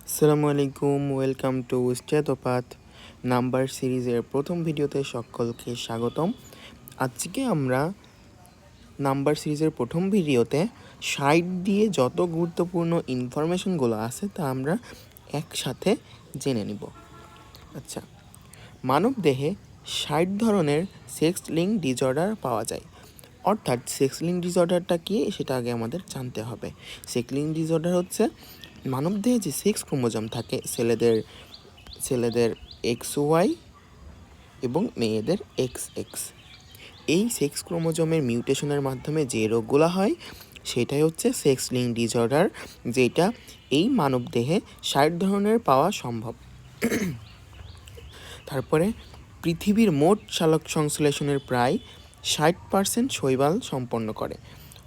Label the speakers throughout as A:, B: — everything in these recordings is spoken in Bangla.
A: আসসালামু আলাইকুম, ওয়েলকাম টু স্টেথোপাথ নাম্বার সিরিজের প্রথম ভিডিওতে সকলকে স্বাগতম। আজকে আমরা নাম্বার সিরিজের প্রথম ভিডিওতে ৬০ দিয়ে যত গুরুত্বপূর্ণ ইনফরমেশনগুলো আছে তা আমরা একসাথে জেনে নিব। আচ্ছা, মানব দেহে ৬০ ধরনের সেক্স লিঙ্ক ডিসঅর্ডার পাওয়া যায়। অর্থাৎ সেক্স লিঙ্ক ডিসঅর্ডারটা কী সেটা আগে আমাদের জানতে হবে। সেক্স লিঙ্ক ডিসঅর্ডার হচ্ছে মানবদেহে যে সেক্স ক্রোমোজোম থাকে ছেলেদের XY এবং মেয়েদের XX, এই সেক্স ক্রোমোজোমের মিউটেশনের মাধ্যমে যে রোগগুলো হয় সেটাই হচ্ছে সেক্স লিঙ্ক ডিসঅর্ডার, যেটা এই মানবদেহে ৬০ ধরনের পাওয়া সম্ভব। তারপরে পৃথিবীর মোট সালোক সংশ্লেষণের প্রায় ৬০% শৈবাল সম্পন্ন করে।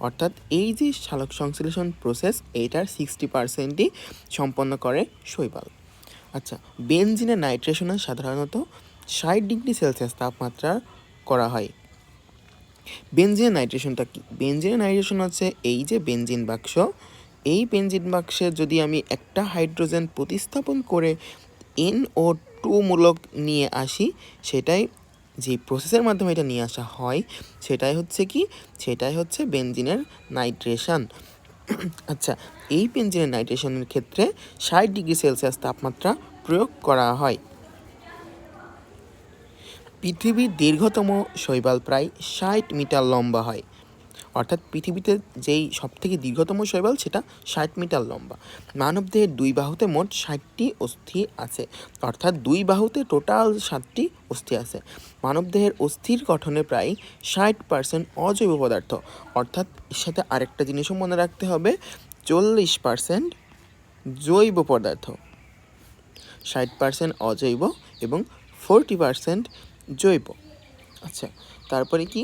A: অর্থাৎ এই যে সালোক সংশ্লেষণ প্রসেস এইটার 60%ই সম্পন্ন করে শৈবাল। আচ্ছা, বেনজিনের নাইট্রেশনে সাধারণত ৬০°C তাপমাত্রা করা হয়। বেনজিনের নাইট্রেশনটা কি? বেনজিনের নাইট্রেশন হচ্ছে এই যে বেনজিন বাক্স, এই বেনজিন বাক্সে যদি আমি একটা হাইড্রোজেন প্রতিস্থাপন করে NO2 মূলক নিয়ে আসি, সেটাই যে প্রসেসের মাধ্যমে এটা নিয়ে আসা হয় সেটাই হচ্ছে বেনজিনের নাইট্রেশন। আচ্ছা, এই বেনজিনের নাইট্রেশনের ক্ষেত্রে ৬০°C তাপমাত্রা প্রয়োগ করা হয়। পৃথিবীর দীর্ঘতম শৈবাল প্রায় ৬০ মিটার লম্বা হয়। অর্থাৎ পৃথিবীতে যেই সবথেকে দীর্ঘতম শৈবাল সেটা ৬০ মিটার লম্বা। মানবদেহের ২ বাহুতে মোট ৬০টি অস্থি আছে। অর্থাৎ ২ বাহুতে টোটাল ৭টি অস্থি আছে। মানবদেহের অস্থির গঠনে প্রায় ৬০% অজৈব পদার্থ। অর্থাৎ এর সাথে আরেকটা জিনিসও মনে রাখতে হবে, ৪০% জৈব পদার্থ, ৬০% অজৈব এবং 40% জৈব। আচ্ছা, তারপরে কি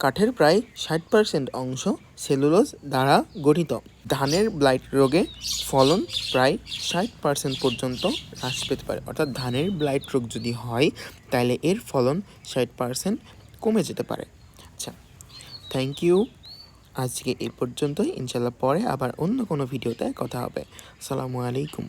A: কাঠের প্রায় ৬০% অংশ সেলুলোজ দ্বারা গঠিত। ধানের ব্লাইট রোগে ফলন প্রায় ৬০% পর্যন্ত হ্রাস পেতে পারে। অর্থাৎ ধানের ব্লাইট রোগ যদি হয় তাহলে এর ফলন ৬০% কমে যেতে পারে। আচ্ছা, থ্যাংক ইউ। আজকে এই পর্যন্তই। ইনশাল্লাহ পরে আবার অন্য কোনো ভিডিওতে কথা হবে। আসসালামু আলাইকুম।